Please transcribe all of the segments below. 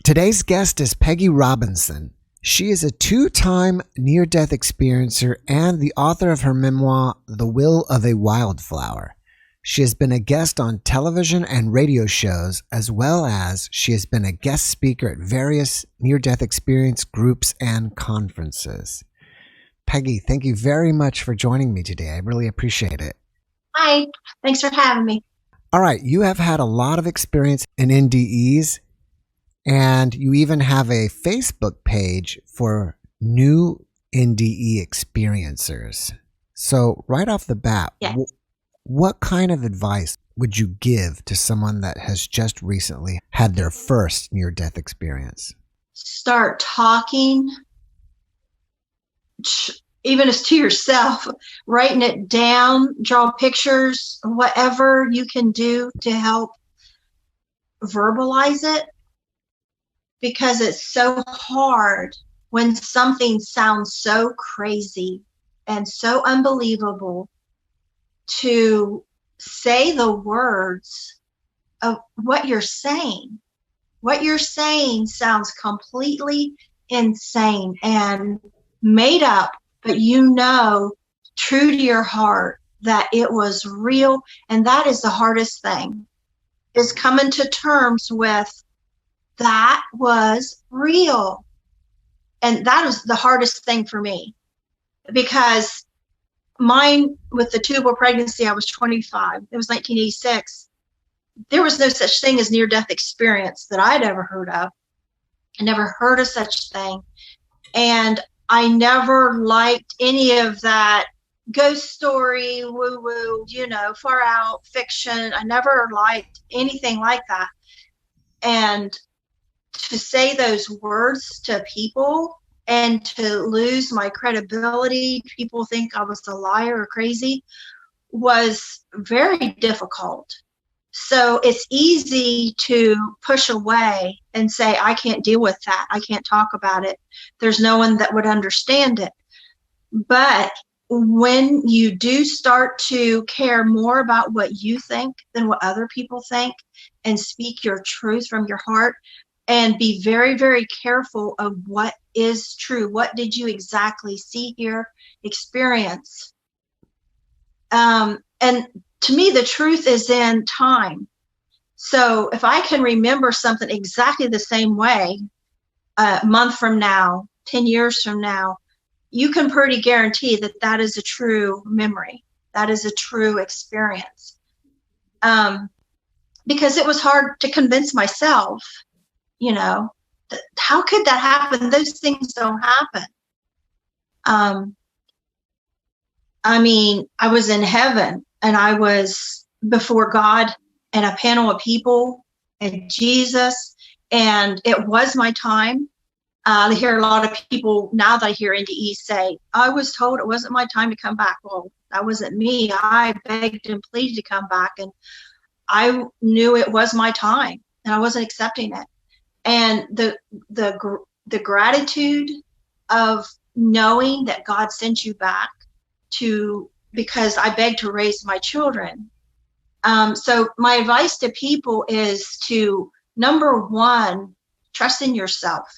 Today's guest is Pegi Robinson. She is a two-time near-death experiencer and the author of her memoir, The Will of a Wildflower. She has been a guest on television and radio shows, as well as she has been a guest speaker at various near-death experience groups and conferences. Pegi, thank you very much for joining me today. I really appreciate it. Hi, thanks for having me. All right, you have had a lot of experience in NDEs, and you even have a Facebook page for new NDE experiencers. So right off the bat, Yes. What kind of advice would you give to someone that has just recently had their first near-death experience? Start talking, even as to yourself, writing it down, draw pictures, whatever you can do to help verbalize it, because it's so hard when something sounds so crazy and so unbelievable to say the words of what you're saying. What you're saying sounds completely insane and made up, but you know, true to your heart, that it was real. And that is the hardest thing, is coming to terms with that was real. And that was the hardest thing for me, because mine, with the tubal pregnancy, I was 25. It was 1986. There was no such thing as near-death experience that I'd ever heard of. I never heard of such thing. And I never liked any of that ghost story, woo-woo, far out fiction. I never liked anything like that. And to say those words to people and to lose my credibility, people think I was a liar or crazy, was very difficult. So it's easy to push away and say, I can't deal with that. I can't talk about it. There's no one that would understand it. But when you do start to care more about what you think than what other people think, and speak your truth from your heart, and be very, very careful of what is true. What did you exactly see, hear, experience? And to me, the truth is in time. So if I can remember something exactly the same way a month from now, 10 years from now, you can pretty guarantee that that is a true memory. That is a true experience. Because it was hard to convince myself, how could that happen? Those things don't happen. I was in heaven, and I was before God and a panel of people and Jesus, and it was my time. I hear a lot of people now that I hear NDEs say, I was told it wasn't my time to come back. Well, that wasn't me. I begged and pleaded to come back, and I knew it was my time, and I wasn't accepting it. And the gratitude of knowing that God sent you back because I begged to raise my children. So my advice to people is to, number one, trust in yourself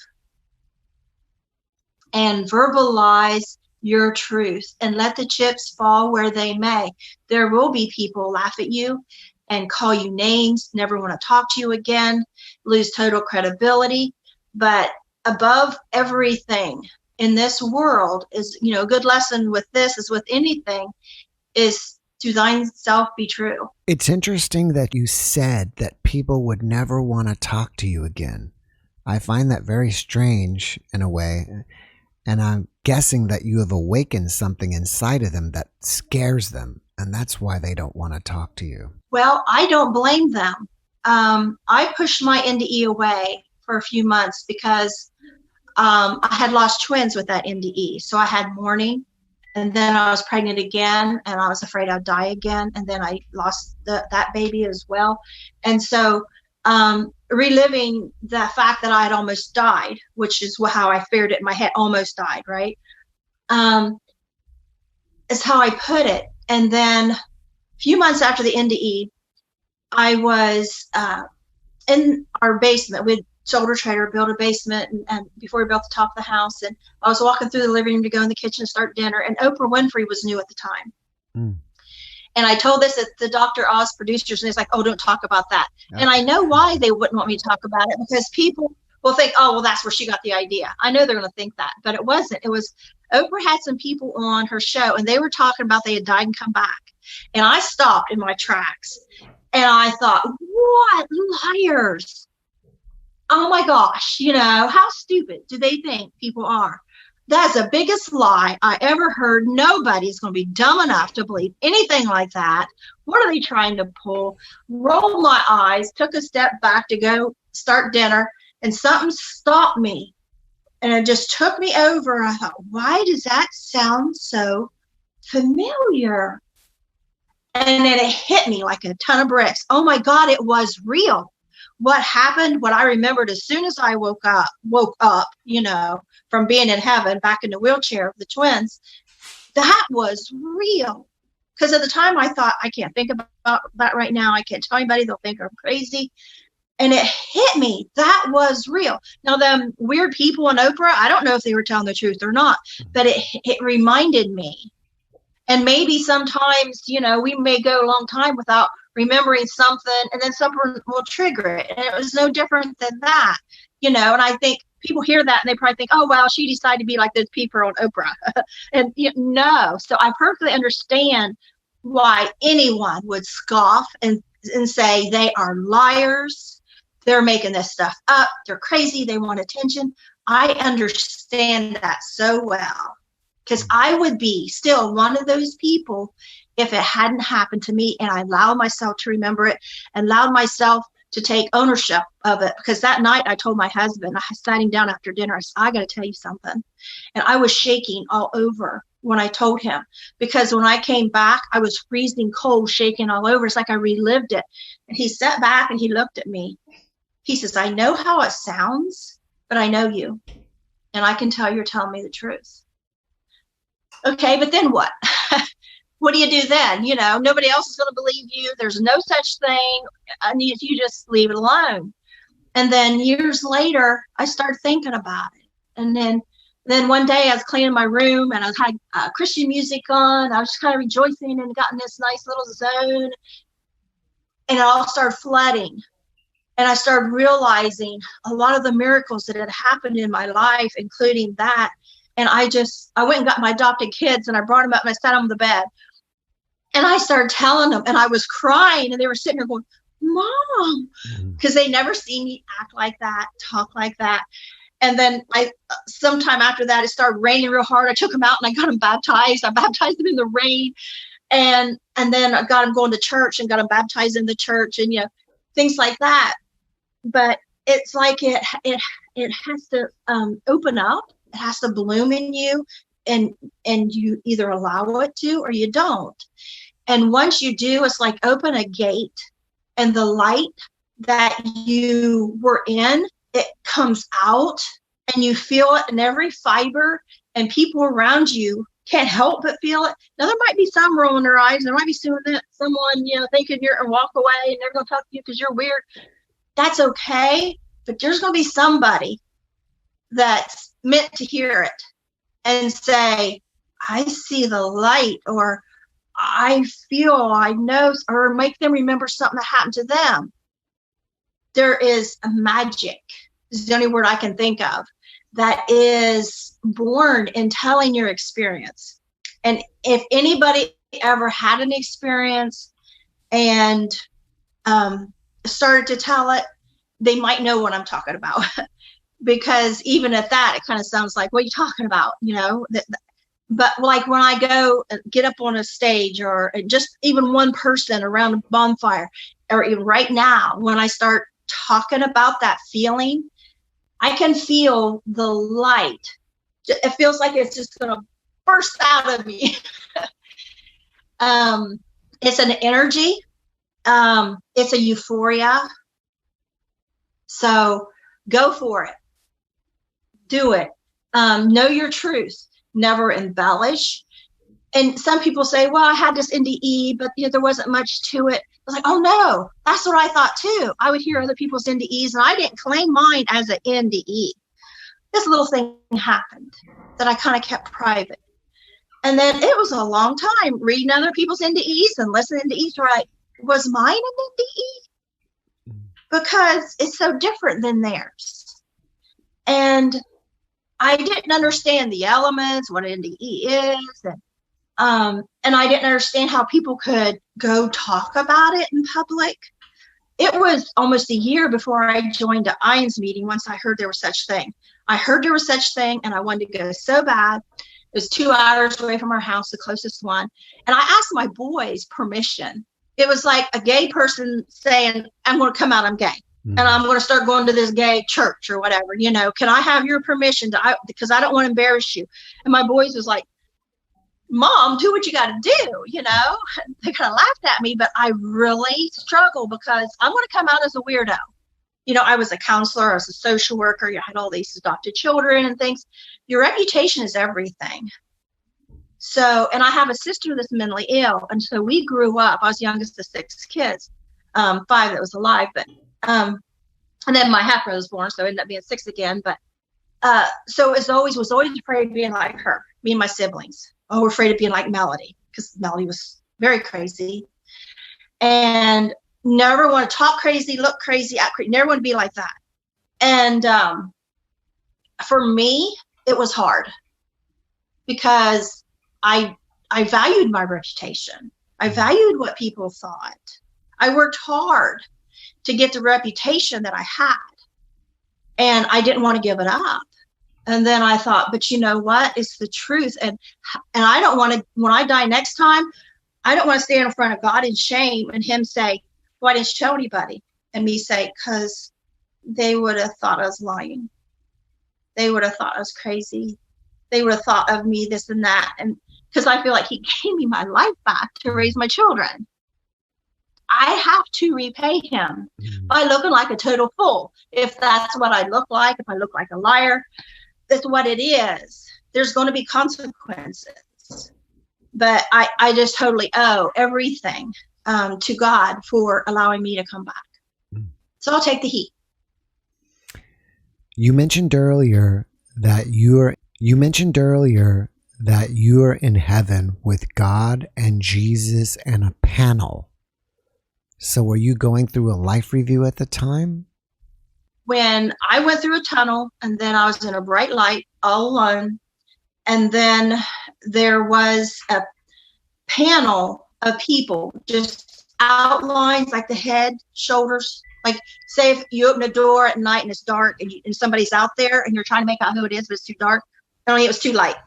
and verbalize your truth and let the chips fall where they may. There will be people laugh at you and call you names, never want to talk to you again, lose total credibility. But above everything in this world is, a good lesson with this, is with anything, is to thyself be true. It's interesting that you said that people would never want to talk to you again. I find that very strange in a way. And I'm guessing that you have awakened something inside of them that scares them. And that's why they don't want to talk to you. Well, I don't blame them. I pushed my NDE away for a few months because I had lost twins with that NDE. So I had mourning, and then I was pregnant again, and I was afraid I'd die again. And then I lost that baby as well. And so reliving the fact that I had almost died, which is how I feared it in my head, almost died, right? Is how I put it. And then a few months after the NDE, I was in our basement. We had shoulder trader, build a basement, and before he built the top of the house. And I was walking through the living room to go in the kitchen to start dinner, and Oprah Winfrey was new at the time. And I told this at the Dr. Oz producers, and it's like, oh, don't talk about that. Yeah. And I know why they wouldn't want me to talk about it, because people will think, oh, well, that's where she got the idea. I know they're going to think that, but it wasn't. It was Oprah had some people on her show, and they were talking about they had died and come back. And I stopped in my tracks, and I thought, what liars? Oh my gosh, how stupid do they think people are? That's the biggest lie I ever heard. Nobody's going to be dumb enough to believe anything like that. What are they trying to pull? Rolled my eyes, took a step back to go start dinner, and something stopped me. And it just took me over. I thought, why does that sound so familiar? And then it hit me like a ton of bricks. Oh my God, it was real. What happened, what I remembered as soon as I woke up, from being in heaven back in the wheelchair of the twins, that was real. Because at the time I thought, I can't think about that right now. I can't tell anybody, they'll think I'm crazy. And it hit me. That was real. Now, them weird people in Oprah, I don't know if they were telling the truth or not, but it reminded me. And maybe sometimes, we may go a long time without remembering something, and then something will trigger it. And it was no different than that, and I think people hear that and they probably think, oh, well, she decided to be like those people on Oprah. And no. So I perfectly understand why anyone would scoff and say they are liars. They're making this stuff up. They're crazy. They want attention. I understand that so well, because I would be still one of those people if it hadn't happened to me, and I allowed myself to remember it and allowed myself to take ownership of it. Because that night I told my husband, I sat him down after dinner, I said, I got to tell you something. And I was shaking all over when I told him, because when I came back, I was freezing cold, shaking all over. It's like I relived it. And he sat back and he looked at me. He says, I know how it sounds, but I know you. And I can tell you're telling me the truth. Okay, but then what? What do you do then? Nobody else is going to believe you. There's no such thing. I need you just leave it alone. And then years later, I started thinking about it. And then one day I was cleaning my room, and I had Christian music on. I was just kind of rejoicing and got in this nice little zone. And it all started flooding. And I started realizing a lot of the miracles that had happened in my life, including that. And I went and got my adopted kids, and I brought them up and I sat on the bed. And I started telling them, and I was crying, and they were sitting there going, Mom, because they never seen me act like that, talk like that. And then sometime after that, it started raining real hard. I took them out and I got them baptized. I baptized them in the rain. And then I got them going to church and got them baptized in the church, and, things like that. But it's like it has to open up. It has to bloom in you, and you either allow it to or you don't. And once you do, it's like open a gate, and the light that you were in, it comes out, and you feel it in every fiber, and people around you can't help but feel it. Now, there might be some rolling their eyes. There might be someone thinking you're and walk away, and they're going to talk to you because you're weird. That's okay. But there's going to be somebody that's meant to hear it and say, I see the light, or I feel, I know, or make them remember something that happened to them. There is a magic, this is the only word I can think of, that is born in telling your experience. And if anybody ever had an experience and started to tell it, they might know what I'm talking about. Because even at that, it kind of sounds like, what are you talking about? But like when I go get up on a stage, or just even one person around a bonfire, or even right now, when I start talking about that feeling, I can feel the light. It feels like it's just going to burst out of me. It's an energy. It's a euphoria. So go for it. Do it. Know your truth. Never embellish. And some people say, well, I had this NDE, but there wasn't much to it. was like, oh no, that's what I thought too. I would hear other people's NDEs and I didn't claim mine as an NDE. This little thing happened that I kind of kept private. And then it was a long time reading other people's NDEs and listening to NDEs, right? Was mine an NDE? Because it's so different than theirs. And I didn't understand the elements, what an NDE is, and I didn't understand how people could go talk about it in public. It was almost a year before I joined the IANS meeting once I heard there was such thing. I heard there was such thing, and I wanted to go so bad. It was 2 hours away from our house, the closest one. And I asked my boys permission. It was like a gay person saying, I'm going to come out, I'm gay. And I'm going to start going to this gay church or whatever, you know, can I have your permission because I don't want to embarrass you. And my boys was like, Mom, do what you got to do, you know. They kind of laughed at me, but I really struggled because I want to come out as a weirdo. You know, I was a counselor, I was a social worker, you had all these adopted children and things. Your reputation is everything. So, and I have a sister that's mentally ill. And so we grew up, I was youngest of 6 kids, 5 that was alive, but and then my half brother was born, so it ended up being 6 again. But so was always afraid of being like her, me and my siblings. Oh, we're afraid of being like Melody because Melody was very crazy and never want to talk crazy, look crazy, act crazy, never want to be like that. And for me, it was hard because I valued my reputation. I valued what people thought. I worked hard to get the reputation that I had, and I didn't want to give it up. And then I thought, but you know what? It's the truth. And I don't want to, when I die next time, I don't want to stand in front of God in shame and him say, why didn't you tell anybody? And me say, because they would have thought I was lying. They would have thought I was crazy. They would have thought of me this and that. And because I feel like he gave me my life back to raise my children. I have to repay him by looking like a total fool. If that's what I look like, if I look like a liar, that's what it is. There's going to be consequences. But I just totally owe everything to God for allowing me to come back. So I'll take the heat. You mentioned earlier that you're in heaven with God and Jesus and a panel. So were you going through a life review at the time? When I went through a tunnel and then I was in a bright light all alone, and then there was a panel of people, just outlines like the head, shoulders. Like say if you open a door at night and it's dark and somebody's out there and you're trying to make out who it is, but it's too dark. Only it was too light.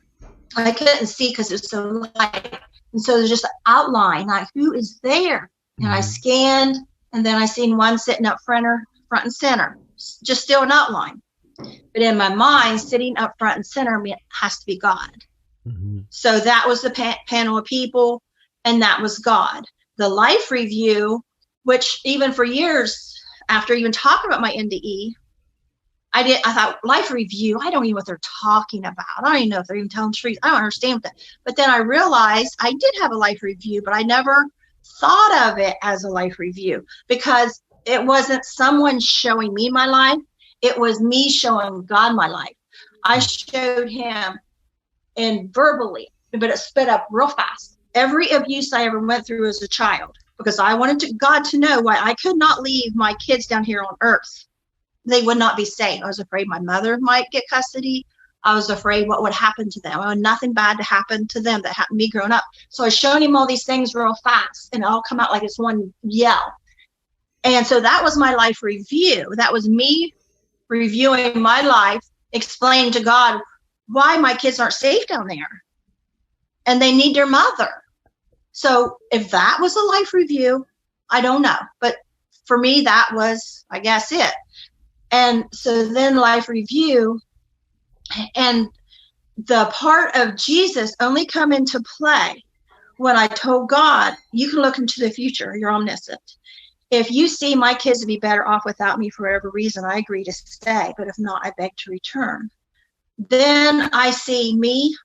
I couldn't see because it was so light. And so there's just an outline, like who is there? And I scanned, and then I seen one sitting up front and center, just still an outline. But in my mind, sitting up front and center has to be God. So that was the panel of people, and that was God. The life review, which even for years after even talking about my NDE, I thought life review, I don't even know what they're talking about. I don't even know if they're even telling the truth. I don't understand that. But then I realized I did have a life review, but I never thought of it as a life review because it wasn't someone showing me my life. It was me showing God my life. I showed him and verbally, but it sped up real fast. Every abuse I ever went through as a child, because I wanted God to know why I could not leave my kids down here on earth. They would not be safe. I was afraid my mother might get custody. I was afraid what would happen to them. I wanted nothing bad to happen to them that happened to me growing up. So I showed him all these things real fast, and it all come out like it's one yell. And so that was my life review. That was me reviewing my life, explaining to God why my kids aren't safe down there. And they need their mother. So if that was a life review, I don't know. But for me, that was, I guess, it. And so then life review, and the part of Jesus only come into play when I told God, you can look into the future, you're omniscient. If you see my kids to be better off without me for whatever reason, I agree to stay, but if not, I beg to return. Then I see me,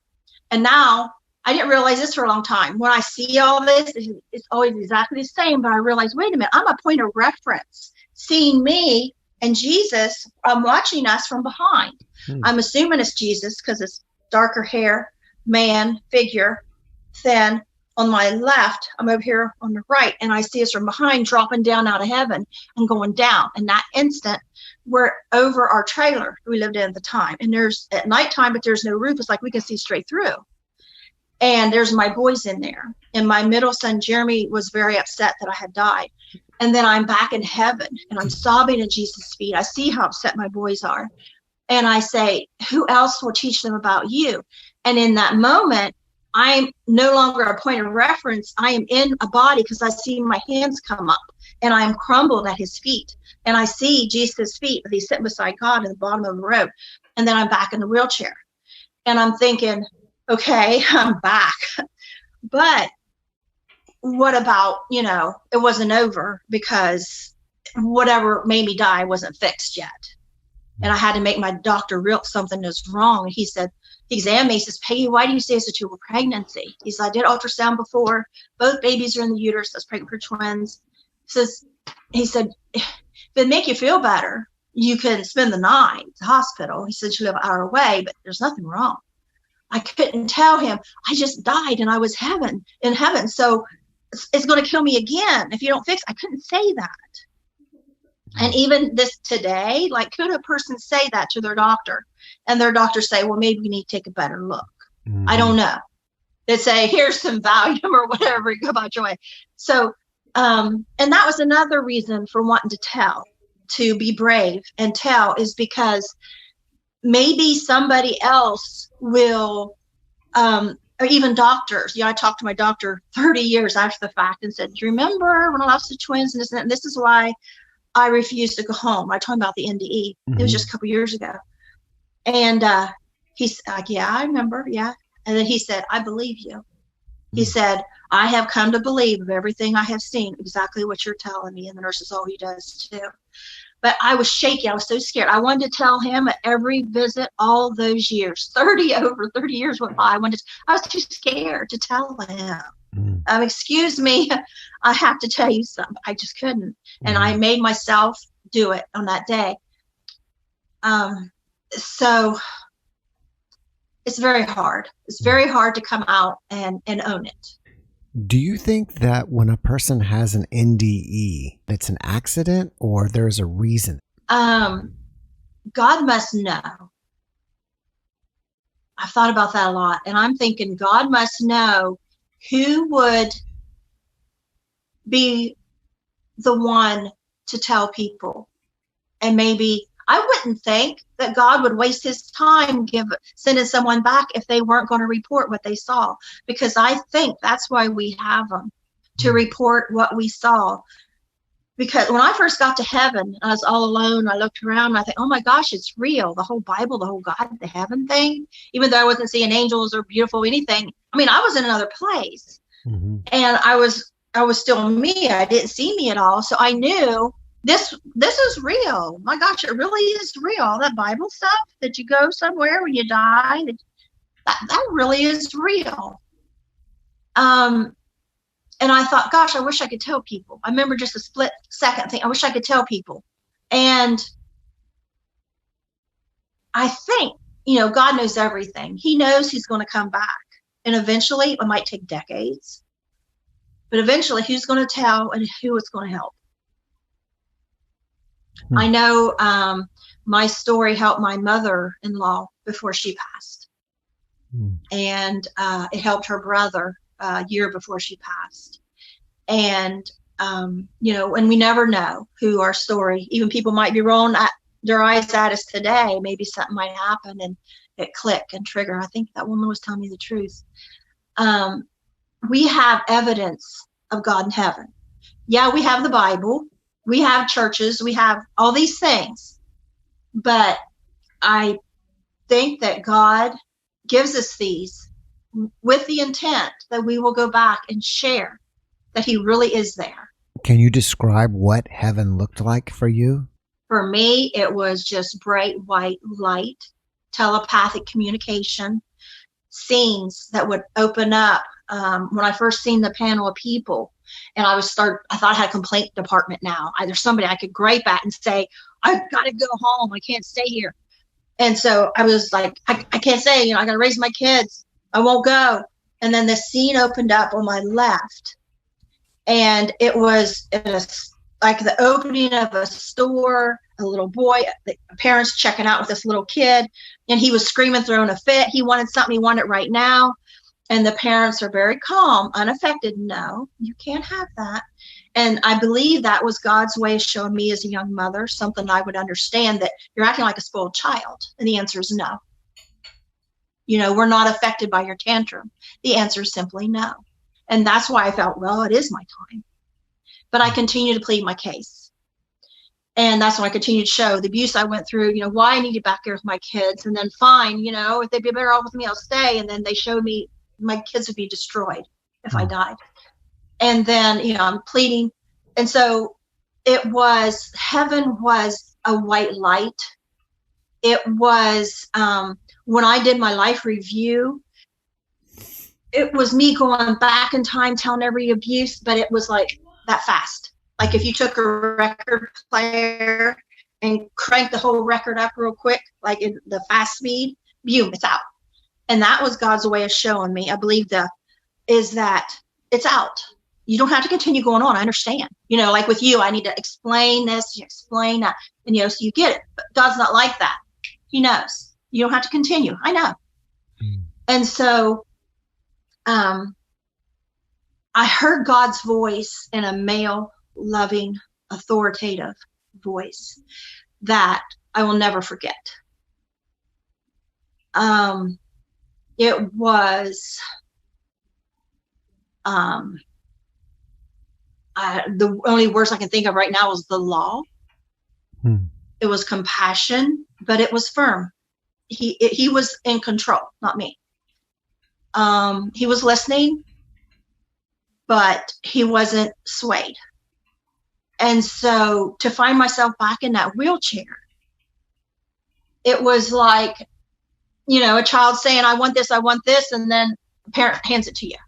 and now I didn't realize this for a long time. When I see all this, it's always exactly the same, but I realized, wait a minute, I'm a point of reference. Seeing me and Jesus, I'm watching us from behind. I'm assuming it's Jesus because it's darker hair, man, figure, thin. On my left, I'm over here on the right, and I see us from behind dropping down out of heaven and going down. And that instant, we're over our trailer we lived in at the time. And there's at nighttime, but there's no roof. It's like we can see straight through. And there's my boys in there. And my middle son, Jeremy, was very upset that I had died. And then I'm back in heaven, and I'm sobbing at Jesus' feet. I see how upset my boys are. And I say, who else will teach them about you? And in that moment, I'm no longer a point of reference. I am in a body because I see my hands come up, and I'm crumbled at his feet. And I see Jesus' feet, but he's sitting beside God at the bottom of the road. And then I'm back in the wheelchair. And I'm thinking, okay, I'm back. But what about, it wasn't over because whatever made me die wasn't fixed yet. And I had to make my doctor real something was wrong. He said, he examined me. He says, Peggy, why do you say it's a tubal pregnancy? He said, I did ultrasound before. Both babies are in the uterus. I was pregnant for twins. He said, if it make you feel better, you can spend the night at the hospital. He said, you live an hour away, but there's nothing wrong. I couldn't tell him. I just died and I was in heaven. So it's going to kill me again if you don't fix. I couldn't say that. And even this today, like, could a person say that to their doctor and their doctor say, well, maybe we need to take a better look? I don't know. They'd say, here's some Valium or whatever, go about your way. So, and that was another reason for wanting to tell, to be brave and tell, is because maybe somebody else will, or even doctors. I talked to my doctor 30 years after the fact and said, do you remember when I lost the twins and this and that? And this is why I refused to go home. I told him about the NDE. It was just a couple years ago. And he's like, yeah, I remember. Yeah. And then he said, I believe you. He said, I have come to believe of everything I have seen, exactly what you're telling me. And the nurse is, oh, he does too. But I was shaky. I was so scared. I wanted to tell him at every visit all those years, over 30 years went by. I was too scared to tell him. Excuse me, I have to tell you something. I just couldn't. And I made myself do it on that day. So it's very hard. It's very hard to come out and own it. Do you think that when a person has an NDE, it's an accident or there's a reason? God must know. I've thought about that a lot. And I'm thinking God must know who would be the one to tell people. And maybe I wouldn't think that God would waste his time sending someone back if they weren't going to report what they saw, because I think that's why we have them, to report what we saw. Because when I first got to heaven, I was all alone. I looked around and I thought, oh my gosh, it's real. The whole Bible, the whole God, the heaven thing, even though I wasn't seeing angels or beautiful anything. I mean, I was in another place and I was still me. I didn't see me at all. So I knew this is real. My gosh, it really is real. All that Bible stuff that you go somewhere when you die, that really is real. And I thought, gosh, I wish I could tell people. I remember just a split second thing. I wish I could tell people. And I think, God knows everything. He knows he's going to come back. And eventually, it might take decades. But eventually, who's going to tell and who is going to help? I know my story helped my mother-in-law before she passed. And it helped her brother a year before she passed. And, and we never know who our story, even people might be rolling their eyes at us today. Maybe something might happen and it click and trigger. I think that woman was telling me the truth. We have evidence of God in heaven. Yeah, we have the Bible. We have churches. We have all these things. But I think that God gives us these with the intent that we will go back and share that he really is there. Can you describe what heaven looked like for you? For me, it was just bright white light, telepathic communication, scenes that would open up when I first seen the panel of people. And I thought I had a complaint department now. There's somebody I could gripe at and say, I've got to go home. I can't stay here. And so I was like, I can't say, I got to raise my kids. I won't go. And then the scene opened up on my left. And it was like the opening of a store, a little boy, the parents checking out with this little kid. And he was screaming, throwing a fit. He wanted something. He wanted it right now. And the parents are very calm, unaffected. No, you can't have that. And I believe that was God's way of showing me as a young mother something I would understand, that you're acting like a spoiled child. And the answer is no. We're not affected by your tantrum. The answer is simply no. And that's why I felt, well, it is my time. But I continue to plead my case. And that's when I continue to show the abuse I went through, why I needed back there with my kids. And then fine, if they'd be better off with me, I'll stay. And then they showed me my kids would be destroyed if I died. And then, I'm pleading. And so heaven was a white light. It was, when I did my life review, it was me going back in time, telling every abuse, but it was like that fast. Like if you took a record player and cranked the whole record up real quick, like in the fast speed, boom, it's out. And that was God's way of showing me, I believe, is that it's out. You don't have to continue going on. I understand. Like with you, I need to explain this, explain that, and so you get it. But God's not like that. He knows. You don't have to continue. I know. And so I heard God's voice in a male, loving, authoritative voice that I will never forget. It was the only words I can think of right now is the law. It was compassion, but it was firm. He was in control, not me. He was listening, but he wasn't swayed. And so to find myself back in that wheelchair, it was like, a child saying, I want this, and then a parent hands it to you,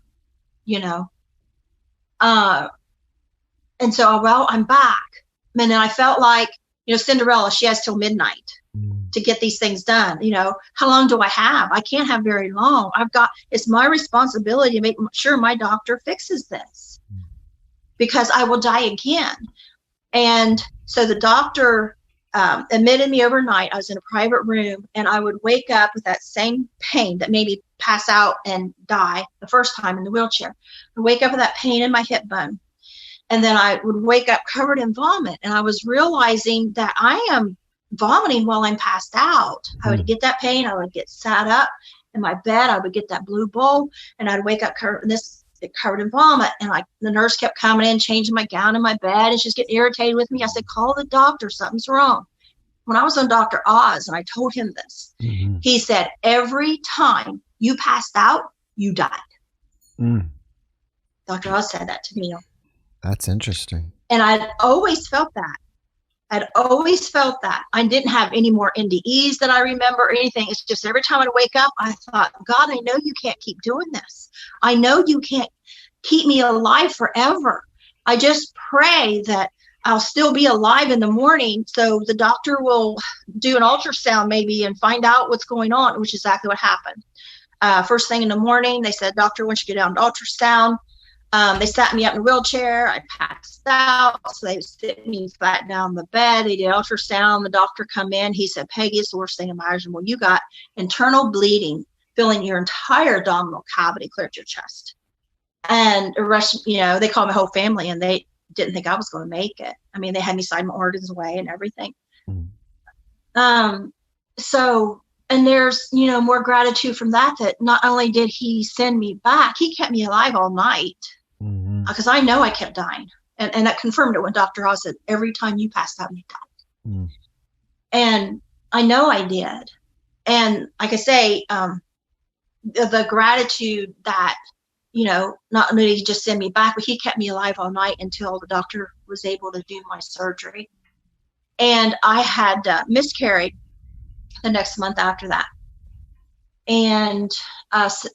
And so, well, I'm back. And then I felt like, Cinderella, she has till midnight to get these things done. How long do I have? I can't have very long. It's my responsibility to make sure my doctor fixes this because I will die again. And so the doctor admitted me overnight. I was in a private room, and I would wake up with that same pain that made me pass out and die the first time in the wheelchair. I'd wake up with that pain in my hip bone. And then I would wake up covered in vomit. And I was realizing that I am vomiting while I'm passed out. I would get that pain. I would get sat up in my bed. I would get that blue bowl, and I'd wake up covered in vomit. And the nurse kept coming in, changing my gown in my bed, and she's getting irritated with me. I said, call the doctor. Something's wrong. When I was on Dr. Oz and I told him this, he said, every time you passed out, you died. Dr. Oz said that to me. That's interesting. And I'd always felt that. I didn't have any more NDEs that I remember or anything. It's just every time I'd wake up, I thought, God, I know you can't keep doing this. I know you can't keep me alive forever. I just pray that I'll still be alive in the morning, so the doctor will do an ultrasound maybe and find out what's going on, which is exactly what happened. First thing in the morning, they said, doctor, once you get down to ultrasound, they sat me up in a wheelchair. I passed out, so they sit me flat down the bed. They did ultrasound. The doctor come in. He said, Peggy, it's the worst thing imaginable. You got internal bleeding filling your entire abdominal cavity, clear to your chest. And the rest, they called my whole family, and they didn't think I was going to make it. I mean, they had me sign my organs away and everything. So, and there's, more gratitude from that not only did he send me back, he kept me alive all night because I know I kept dying. And that confirmed it when Dr. Oz said, every time you passed out, you died. And I know I did. And like I say, the gratitude that, not only did he just send me back, but he kept me alive all night until the doctor was able to do my surgery. And I had miscarried the next month after that. and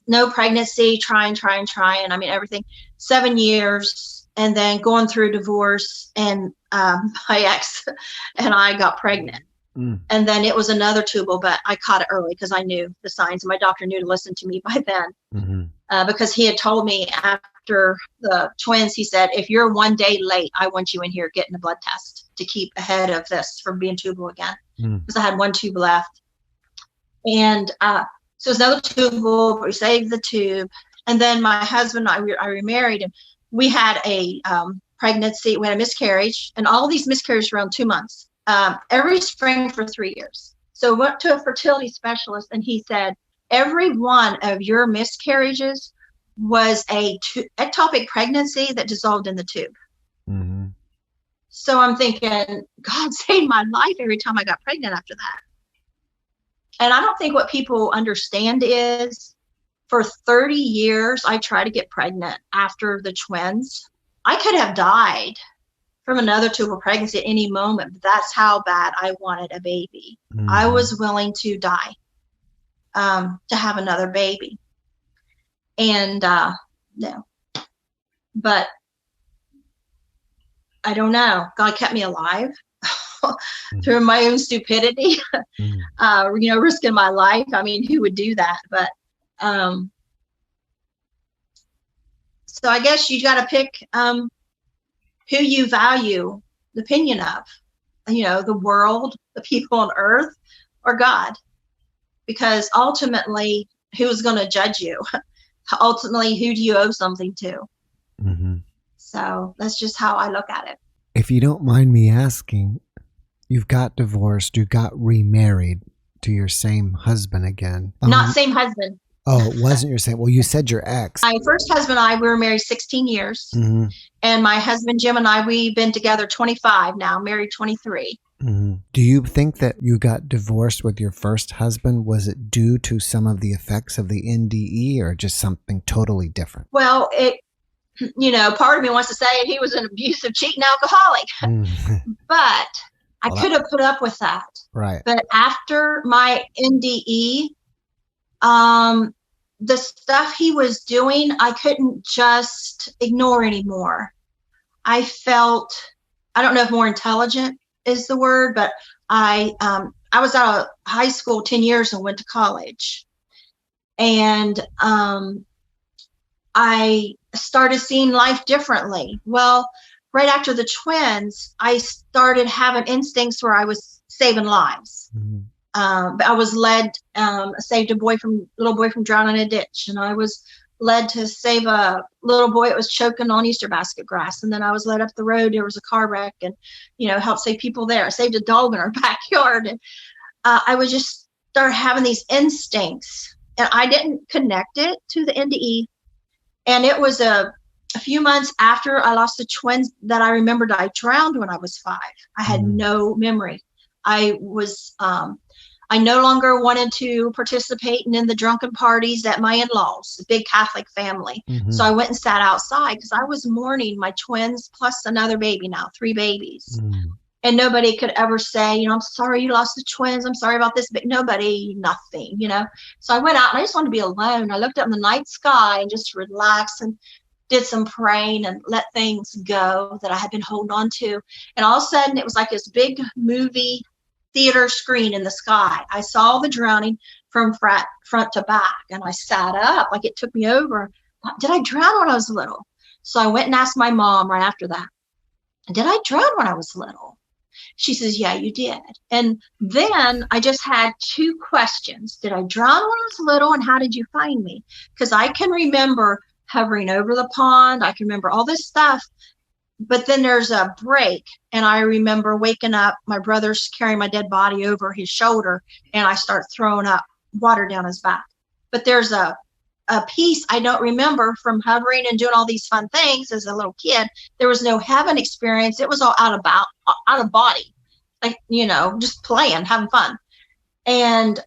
no pregnancy, trying. I mean, everything, 7 years, and then going through divorce, and my ex and I got pregnant. And then it was another tubal, but I caught it early because I knew the signs, and my doctor knew to listen to me by then. Because he had told me after the twins, he said, if you're 1 day late, I want you in here getting a blood test to keep ahead of this from being tubal again. Because I had 1 tube left. And so it was another tubal, but we saved the tube. And then my husband and I remarried, and we had a pregnancy. We had a miscarriage, and all these miscarriages around 2 months. Every spring for 3 years. So I went to a fertility specialist, and he said, every one of your miscarriages was a ectopic pregnancy that dissolved in the tube. So I'm thinking, God saved my life every time I got pregnant after that. And I don't think what people understand is, for 30 years, I tried to get pregnant after the twins. I could have died from another tubal pregnancy at any moment, but that's how bad I wanted a baby. I was willing to die to have another baby. And no, but I don't know. God kept me alive through my own stupidity, risking my life. I mean, who would do that? But so I guess you got to pick who you value the opinion of, the world, the people on earth, or God, because ultimately, who's going to judge you? Ultimately, who do you owe something to? So that's just how I look at it. If you don't mind me asking, you've got divorced, you got remarried to your same husband again. Not same husband. Oh, it wasn't your same. Well, you said your ex. My first husband and I, we were married 16 years. And my husband, Jim, and I, we've been together 25 now, married 23. Do you think that you got divorced with your first husband? Was it due to some of the effects of the NDE, or just something totally different? Well, part of me wants to say he was an abusive, cheating alcoholic. But I could have put up with that. Right. But after my NDE, the stuff he was doing, I couldn't just ignore anymore. I felt, I don't know if more intelligent is the word, but I was out of high school 10 years and went to college. And I started seeing life differently. Well, right after the twins, I started having instincts where I was saving lives. I was led, saved a little boy from drowning in a ditch. And I was led to save a little boy that was choking on Easter basket grass. And then I was led up the road. There was a car wreck, and, helped save people there. I saved a dog in our backyard. And I would just start having these instincts, and I didn't connect it to the NDE. And it was a few months after I lost the twins that I remembered I drowned when I was 5. I had no memory. I no longer wanted to participate in the drunken parties at my in-laws, a big Catholic family. So I went and sat outside because I was mourning my twins plus another baby now, 3 babies. And nobody could ever say, I'm sorry you lost the twins. I'm sorry about this, but nothing. So I went out and I just wanted to be alone. I looked up in the night sky and just relaxed and did some praying and let things go that I had been holding on to. And all of a sudden it was like this big movie theater screen in the sky. I saw the drowning from front to back, and I sat up like it took me over. Did I drown when I was little? So I went and asked my mom right after that, did I drown when I was little? She says, yeah, you did. And then I just had 2 questions. Did I drown when I was little, and how did you find me? Because I can remember hovering over the pond. I can remember all this stuff. But then there's a break, and I remember waking up, my brother's carrying my dead body over his shoulder, and I start throwing up water down his back. But there's a piece I don't remember from hovering and doing all these fun things as a little kid. There was no heaven experience. It was all out of body, like, just playing, having fun. And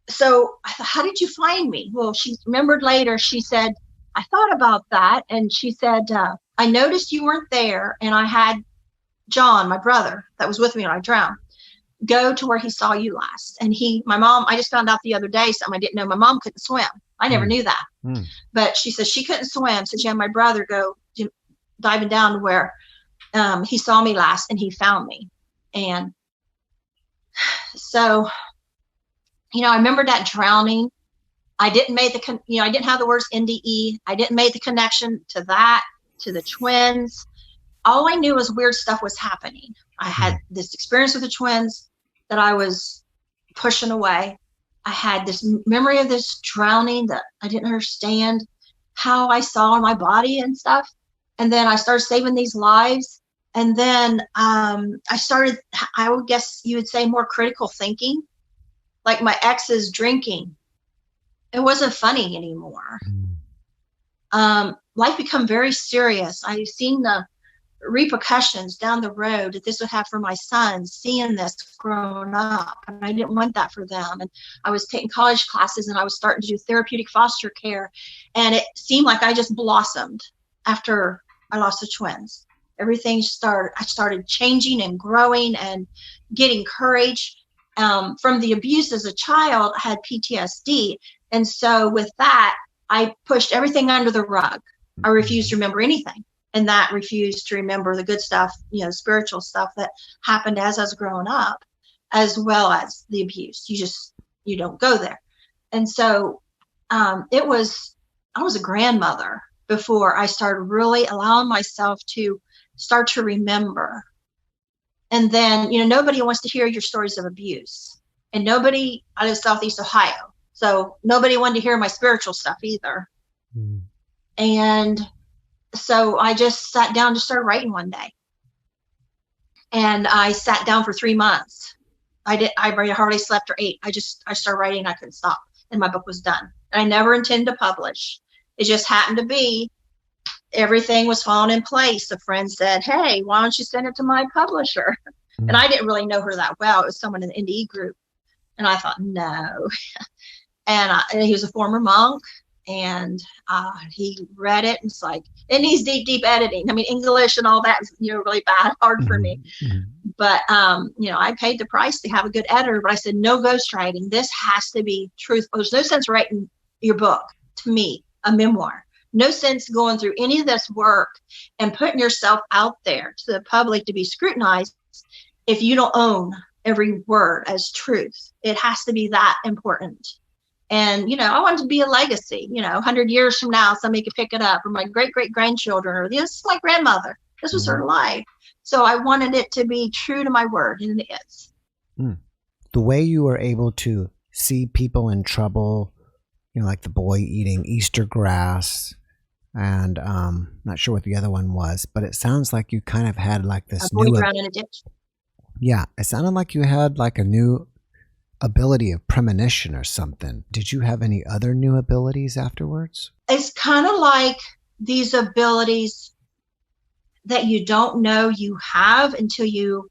so I thought, how did you find me? Well, she remembered later, she said, I thought about that. And she said, I noticed you weren't there. And I had John, my brother, that was with me when I drowned. go to where he saw you last. And my mom, I just found out the other day something I didn't know. My mom couldn't swim. I never knew that. But she said she couldn't swim. So she had my brother go diving down to where he saw me last, and he found me. And so, I remember that drowning. I didn't make I didn't have the words NDE. I didn't make the connection to that, to the twins. All I knew was weird stuff was happening. I had this experience with the twins that I was pushing away. I had this memory of this drowning that I didn't understand how I saw in my body and stuff. And then I started saving these lives. And then I started, I would guess you would say, more critical thinking. Like my ex's drinking. It wasn't funny anymore. Life became very serious. I've seen the repercussions down the road that this would have for my sons, seeing this growing up, and I didn't want that for them. And I was taking college classes, and I was starting to do therapeutic foster care, and it seemed like I just blossomed after I lost the twins. I started changing and growing and getting courage. From the abuse as a child, I had PTSD, and so with that, I pushed everything under the rug. I refused to remember anything. And that refused to remember the good stuff, spiritual stuff that happened as I was growing up, as well as the abuse. You don't go there. And so I was a grandmother before I started really allowing myself to start to remember. And then, nobody wants to hear your stories of abuse. And I live Southeast Ohio. So nobody wanted to hear my spiritual stuff either. And so I just sat down to start writing one day. And I sat down for 3 months. I hardly slept or ate. I started writing, and I couldn't stop. And my book was done. And I never intended to publish. It just happened to be everything was falling in place. A friend said, "Hey, why don't you send it to my publisher?" And I didn't really know her that well. It was someone in the NDE group. And I thought, no. And he was a former monk. And he read it, and it's like, it needs deep editing. I mean, English and all that is, really hard for me. But, I paid the price to have a good editor, but I said, no ghostwriting. This has to be truthful. There's no sense writing your book, to me, a memoir. No sense going through any of this work and putting yourself out there to the public to be scrutinized if you don't own every word as truth. It has to be that important. And, I want it to be a legacy, 100 years from now, somebody could pick it up, or my great-great-grandchildren, or this is my grandmother. This was her life. So I wanted it to be true to my word, and it is. The way you were able to see people in trouble, like the boy eating Easter grass, and not sure what the other one was, but it sounds like you kind of had like this new... A boy drowned in a ditch. Yeah, it sounded like you had like a new ability of premonition or something. Did you have any other new abilities afterwards? It's kind of like these abilities that you don't know you have until you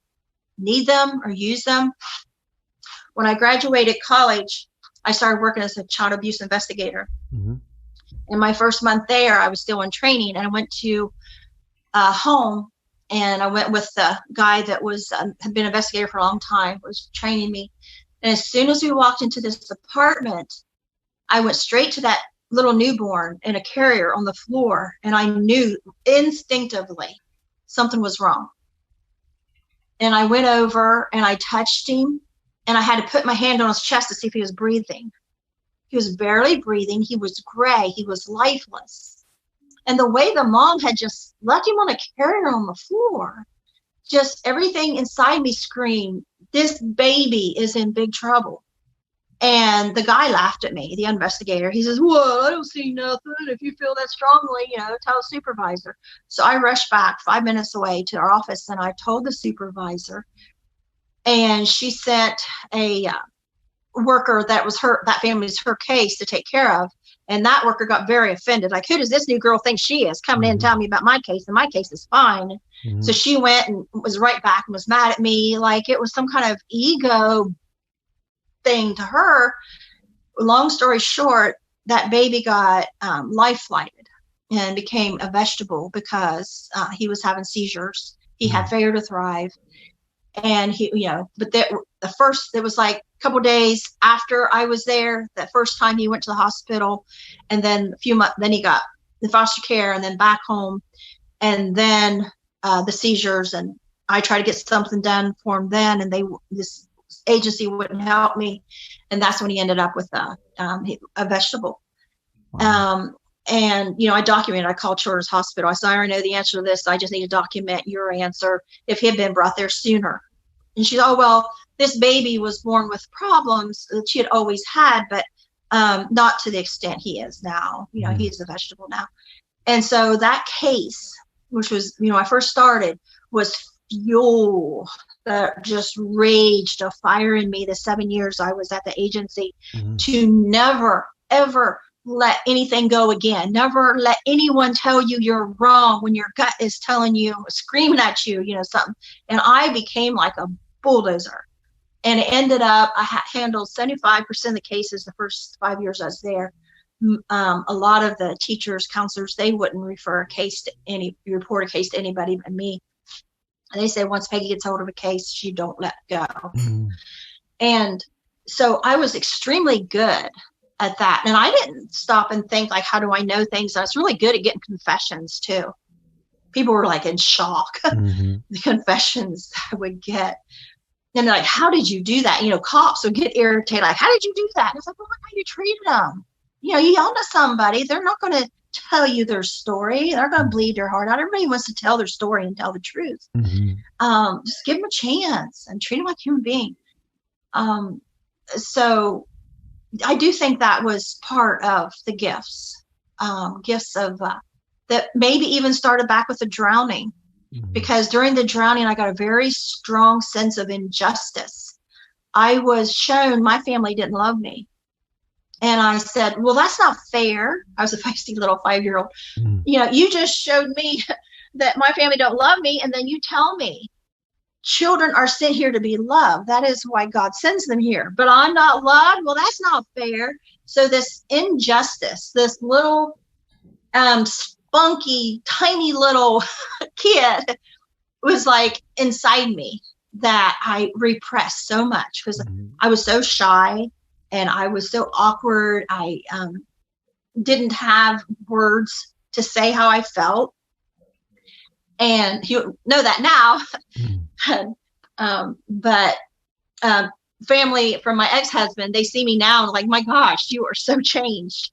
need them or use them. When I graduated college, I started working as a child abuse investigator. In my first month there, I was still in training, and I went to a home, and I went with the guy that had been an investigator for a long time, was training me. And as soon as we walked into this apartment, I went straight to that little newborn in a carrier on the floor, and I knew instinctively something was wrong. And I went over and I touched him, and I had to put my hand on his chest to see if he was breathing. He was barely breathing. He was gray. He was lifeless. And the way the mom had just left him on a carrier on the floor, just everything inside me screamed, this baby is in big trouble. And the guy laughed at me, the investigator. He says, "Well, I don't see nothing. If you feel that strongly, tell a supervisor." So I rushed back 5 minutes away to our office, and I told the supervisor. And she sent a worker that family's her case to take care of. And that worker got very offended. Like, who does this new girl think she is coming in and telling me about my case? And my case is fine. So she went and was right back and was mad at me. Like it was some kind of ego thing to her. Long story short, that baby got life flighted and became a vegetable because he was having seizures. He had failure to thrive. And he, but it was like a couple days after I was there, that first time he went to the hospital, and then a few months, then he got the foster care and then back home. And then the seizures, and I tried to get something done for him then, and this agency wouldn't help me. And that's when he ended up with a vegetable. Wow. And, I documented, I called Children's Hospital. I said, I already know the answer to this. I just need to document your answer if he had been brought there sooner. And she said, oh, well, this baby was born with problems that she had always had, but not to the extent he is now. He's a vegetable now. And so that case, which was, I first started, was fuel that just raged a fire in me the 7 years I was at the agency, to never, ever let anything go again. Never let anyone tell you you're wrong when your gut is telling you, screaming at you, something. And I became like a bulldozer. And it ended up, I handled 75% of the cases the first 5 years I was there. A lot of the teachers, counselors, they wouldn't report a case to anybody but me. And they say once Peggy gets hold of a case, she don't let go. And so I was extremely good at that. And I didn't stop and think, like, how do I know things? I was really good at getting confessions too. People were like in shock, the confessions I would get. And they're like, how did you do that? Cops would get irritated. Like, how did you do that? And it's like, well, look how you treated them. You yell at somebody, they're not going to tell you their story. They're going to bleed their heart out. Everybody wants to tell their story and tell the truth. Just give them a chance and treat them like a human being. So I do think that was part of the gifts of that maybe even started back with the drowning, because during the drowning, I got a very strong sense of injustice. I was shown my family didn't love me. And I said, well, that's not fair. I was a feisty little 5-year-old. You just showed me that my family don't love me. And then you tell me children are sent here to be loved. That is why God sends them here. But I'm not loved. Well, that's not fair. So this injustice, this little spunky, tiny little kid was like inside me that I repressed so much because I was so shy. And I was so awkward. I didn't have words to say how I felt. And you know that now. But family from my ex-husband, they see me now and like, my gosh, you are so changed.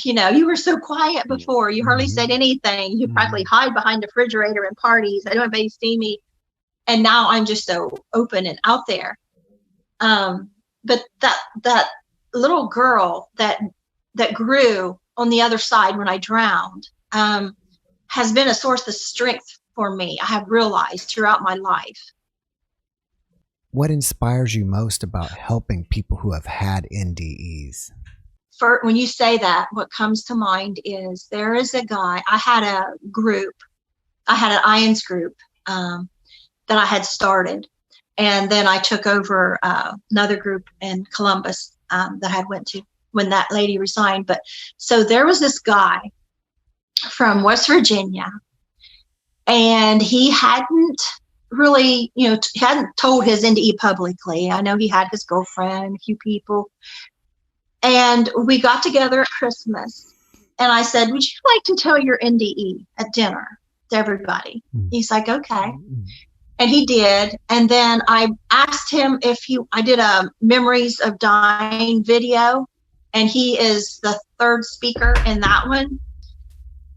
You were so quiet before. You hardly said anything. You practically hide behind the refrigerator in parties. I don't want anybody to see me. And now I'm just so open and out there. But that little girl that grew on the other side when I drowned has been a source of strength for me. I have realized throughout my life. What inspires you most about helping people who have had NDEs? When you say that, what comes to mind is there is a guy. I had a group. I had an IANS group that I had started. And then I took over another group in Columbus that I had went to when that lady resigned. But so there was this guy from West Virginia, and he hadn't really, hadn't told his NDE publicly. I know he had his girlfriend, a few people. And we got together at Christmas, and I said, would you like to tell your NDE at dinner to everybody? He's like, okay. And he did. And then I asked him I did a Memories of Dying video, and he is the third speaker in that one.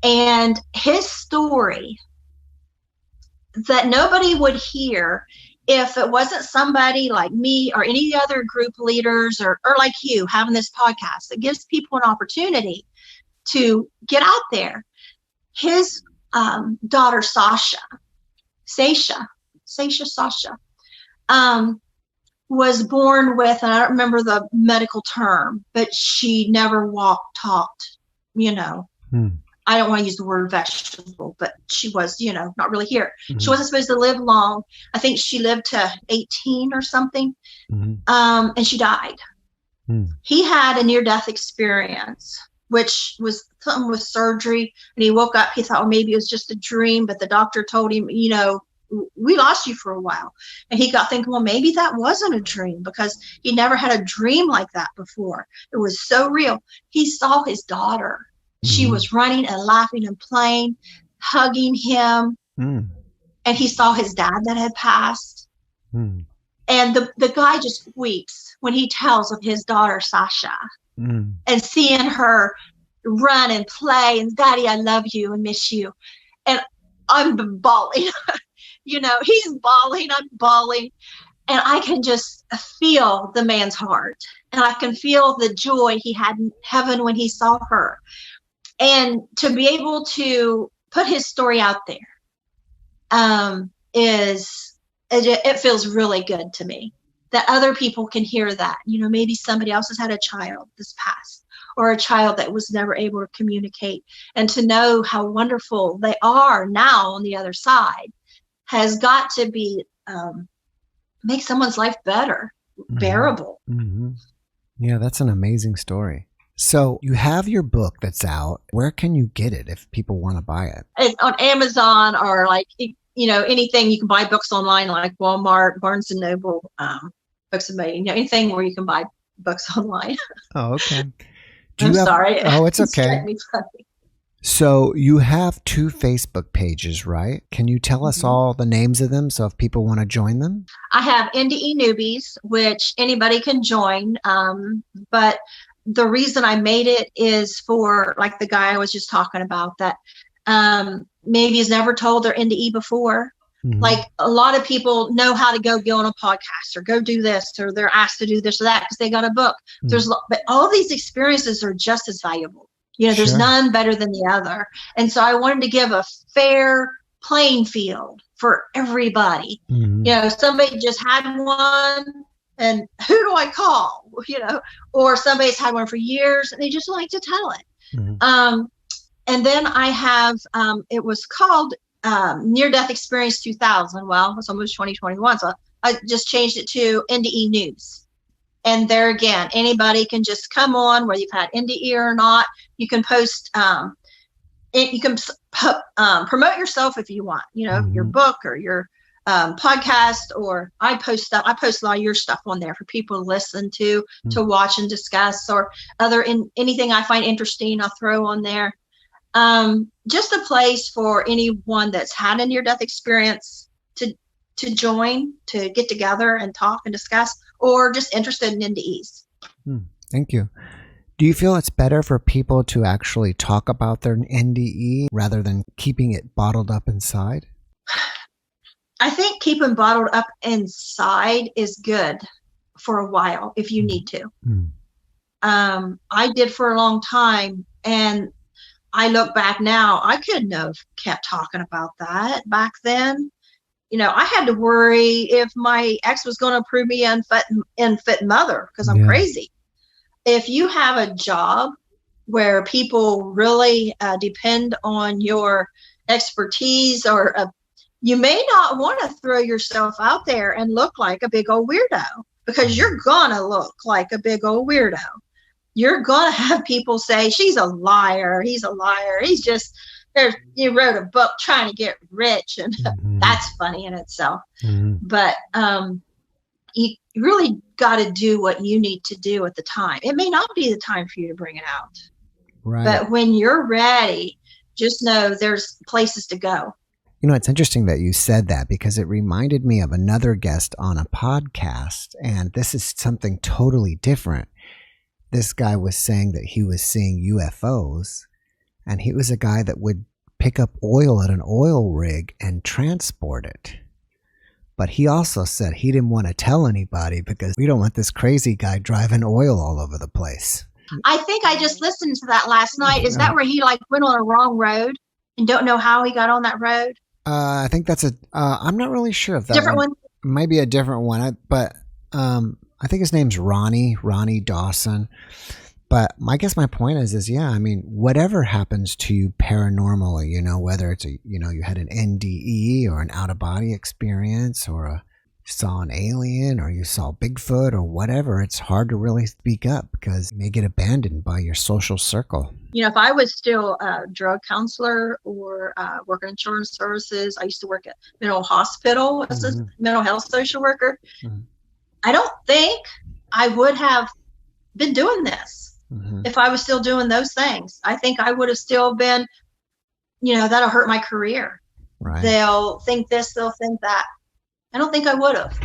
And his story that nobody would hear if it wasn't somebody like me or any other group leaders or like you having this podcast that gives people an opportunity to get out there. His daughter, Sasha, was born with, and I don't remember the medical term, but she never walked, talked, I don't want to use the word vegetable, but she was, not really here. She wasn't supposed to live long. I think she lived to 18 or something. And she died. He had a near-death experience, which was something with surgery. And he woke up, he thought, maybe it was just a dream, but the doctor told him, we lost you for a while. And he got thinking, well, maybe that wasn't a dream, because he never had a dream like that before. It was so real. He saw his daughter. She was running and laughing and playing, hugging him. And he saw his dad that had passed. And the guy just weeps when he tells of his daughter, Sasha, and seeing her run and play, and Daddy, I love you and miss you. And I'm bawling. You know, he's bawling, I'm bawling. And I can just feel the man's heart. And I can feel the joy he had in heaven when he saw her. And to be able to put his story out there, it feels really good to me that other people can hear that. You know, maybe somebody else has had a child this past, or a child that was never able to communicate, and to know how wonderful they are now on the other side has got to be make someone's life better, bearable. Yeah, that's an amazing story. So you have your book that's out. Where can you get it if people want to buy it? It's on Amazon, or like, you know, anything. You can buy books online, like Walmart, Barnes and Noble, Books and Million, you know, anything where you can buy books online. Oh, okay. Sorry. Oh, it's okay. So you have 2 Facebook pages, right? Can you tell us all the names of them, so if people want to join them? I have NDE Newbies, which anybody can join. But the reason I made it is for, like, the guy I was just talking about, that maybe has never told their NDE before. Like, a lot of people know how to go on a podcast, or go do this, or they're asked to do this or that because they got a book. But all these experiences are just as valuable. You know, there's none better than the other. And so I wanted to give a fair playing field for everybody. You know, somebody just had one, and who do I call? You know, or somebody's had one for years and they just like to tell it. And then I have, it was called Near-Death Experience 2000. Well, it's almost 2021. So I just changed it to NDE News. And there again, anybody can just come on, whether you've had NDE or not. You can post, you can promote yourself if you want, you know, your book or your podcast, or I post stuff. I post a lot of your stuff on there for people to listen to watch and discuss, or anything I find interesting, I'll throw on there. Just a place for anyone that's had a near-death experience to join, to get together and talk and discuss, or just interested in NDEs. Thank you. Do you feel it's better for people to actually talk about their NDE rather than keeping it bottled up inside? I think keeping bottled up inside is good for a while if you need to. I did for a long time, and I look back now, I couldn't have kept talking about that back then. You know, I had to worry if my ex was going to prove me unfit mother because I'm crazy. If you have a job where people really depend on your expertise, or you may not want to throw yourself out there and look like a big old weirdo, because you're going to look like a big old weirdo. You're going to have people say, she's a liar. He's a liar. He's just, you wrote a book trying to get rich. And that's funny in itself. But you really got to do what you need to do at the time. It may not be the time for you to bring it out. Right. But when you're ready, just know there's places to go. You know, it's interesting that you said that, because it reminded me of another guest on a podcast. And this is something totally different. This guy was saying that he was seeing UFOs, and he was a guy that would pick up oil at an oil rig and transport it. But he also said he didn't want to tell anybody because we don't want this crazy guy driving oil all over the place. I think I just listened to that last night. Is that where he like went on a wrong road and don't know how he got on that road? I think that's I'm not really sure if that different one. Might be a different one, but I think his name's Ronnie Dawson. But I guess my point is yeah, I mean, whatever happens to you paranormally, you know, whether it's you had an NDE or an out of body experience or a saw an alien or you saw Bigfoot or whatever, it's hard to really speak up because you may get abandoned by your social circle. If I was still a drug counselor or working in children's services, I used to work at mental hospital as a mental health social worker. I don't think I would have been doing this if I was still doing those things. I think I would have still been, that'll hurt my career. Right. They'll think this, they'll think that. I don't think I would have.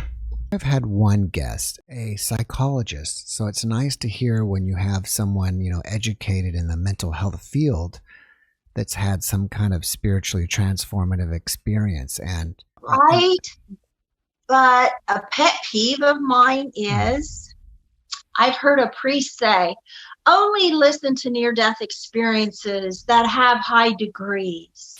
I've had one guest, a psychologist, so it's nice to hear when you have someone, educated in the mental health field that's had some kind of spiritually transformative experience. And right. But a pet peeve of mine is I've heard a priest say, only listen to near-death experiences that have high degrees.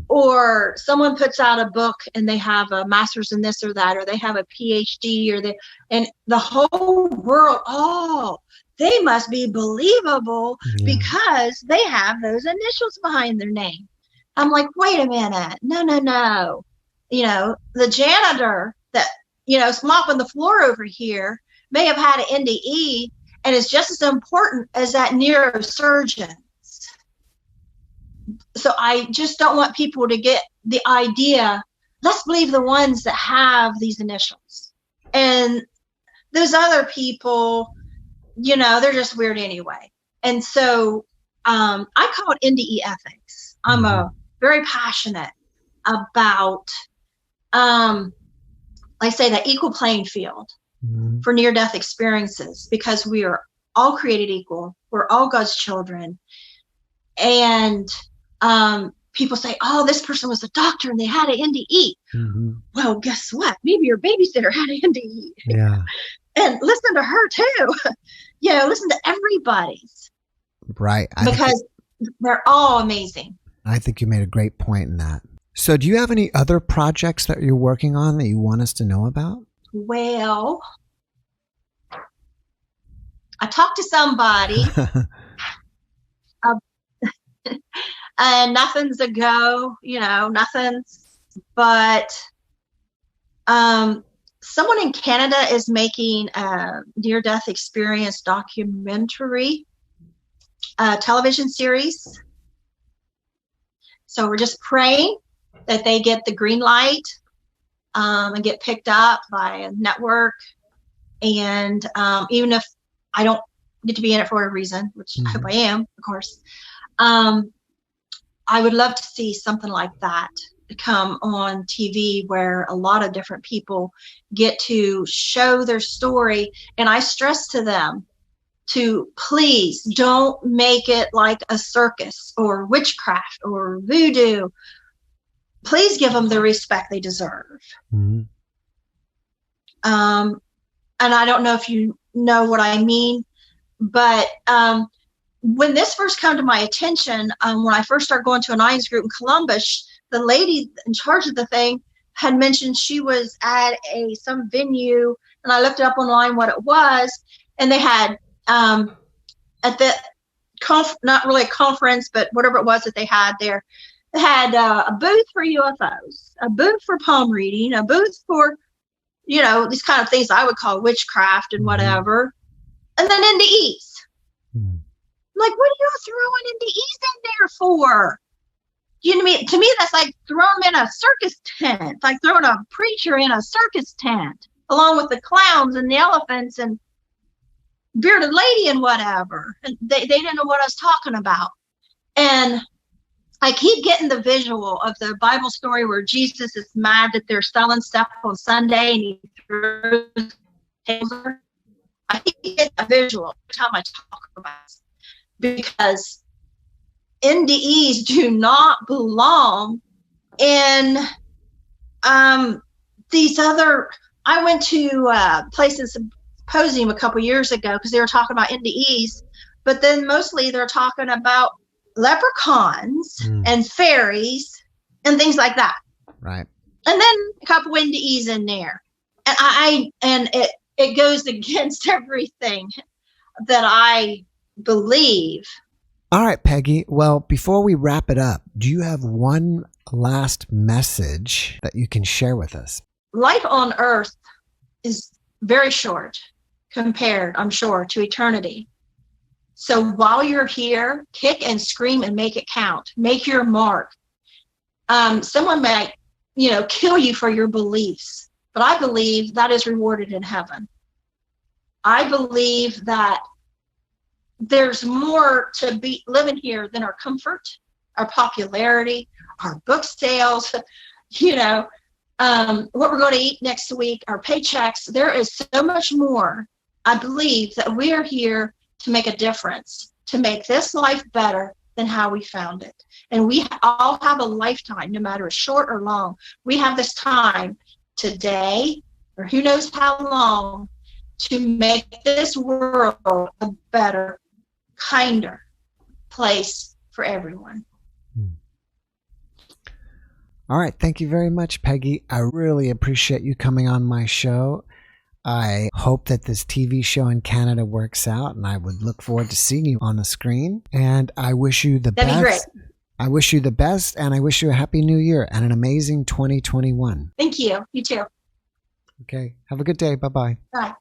Or someone puts out a book and they have a master's in this or that, or they have a PhD, and the whole world, they must be believable because they have those initials behind their name. I'm like, wait a minute. No. The janitor that, is mopping the floor over here may have had an NDE and is just as important as that neurosurgeon. So I just don't want people to get the idea, let's believe the ones that have these initials. And those other people, they're just weird anyway. And so I call it NDE Ethics. I'm very passionate about, I say, that equal playing field for near-death experiences, because we are all created equal. We're all God's children. And people say, oh, this person was a doctor and they had an NDE. Well, guess what? Maybe your babysitter had an NDE. Yeah. And listen to her too. Listen to everybody's. Right. Because they're all amazing. I think you made a great point in that. So do you have any other projects that you're working on that you want us to know about? Well, I talked to somebody. And nothing's a go, nothing's, but someone in Canada is making a near-death experience documentary television series. So we're just praying that they get the green light and get picked up by a network. And even if I don't get to be in it for whatever reason, which I hope I am, of course, I would love to see something like that come on TV where a lot of different people get to show their story. And I stress to them to please don't make it like a circus or witchcraft or voodoo. Please give them the respect they deserve. And I don't know if you know what I mean, but when this first came to my attention, when I first started going to an INS group in Columbus, the lady in charge of the thing had mentioned she was at some venue, and I looked it up online what it was, and they had at the not really a conference, but whatever it was that they had there, they had a booth for UFOs, a booth for palm reading, a booth for these kind of things I would call witchcraft and whatever, and then NDEs. Like, what are you throwing NDEs in there for? To me, that's like throwing them in a circus tent, like throwing a preacher in a circus tent, along with the clowns and the elephants and bearded lady and whatever. And they didn't know what I was talking about. And I keep getting the visual of the Bible story where Jesus is mad that they're selling stuff on Sunday and he throws tables. I keep getting a visual every time I talk about it. Because NDEs do not belong in these other. I went to places symposium a couple years ago because they were talking about NDEs, but then mostly they're talking about leprechauns and fairies and things like that. Right. And then a couple NDEs in there, and it goes against everything that I believe. All right, Peggy. Well, before we wrap it up, do you have one last message that you can share with us? life on earth is very short compared, I'm sure, to eternity. So while you're here, kick and scream and make it count. Make your mark. Someone might, kill you for your beliefs, but I believe that is rewarded in heaven. I believe that there's more to be living here than our comfort, our popularity, our book sales, what we're going to eat next week, our paychecks. There is so much more. I believe that we are here to make a difference, to make this life better than how we found it. And we all have a lifetime, no matter short or long. We have this time today, or who knows how long, to make this world a better, kinder place for everyone. All right. Thank you very much, Peggy. I really appreciate you coming on my show. I hope that this TV show in Canada works out, and I would look forward to seeing you on the screen. And I wish you the best. That'd be great. I wish you the best, and I wish you a happy new year and an amazing 2021. Thank you. You too. Okay. Have a good day. Bye-bye. Bye.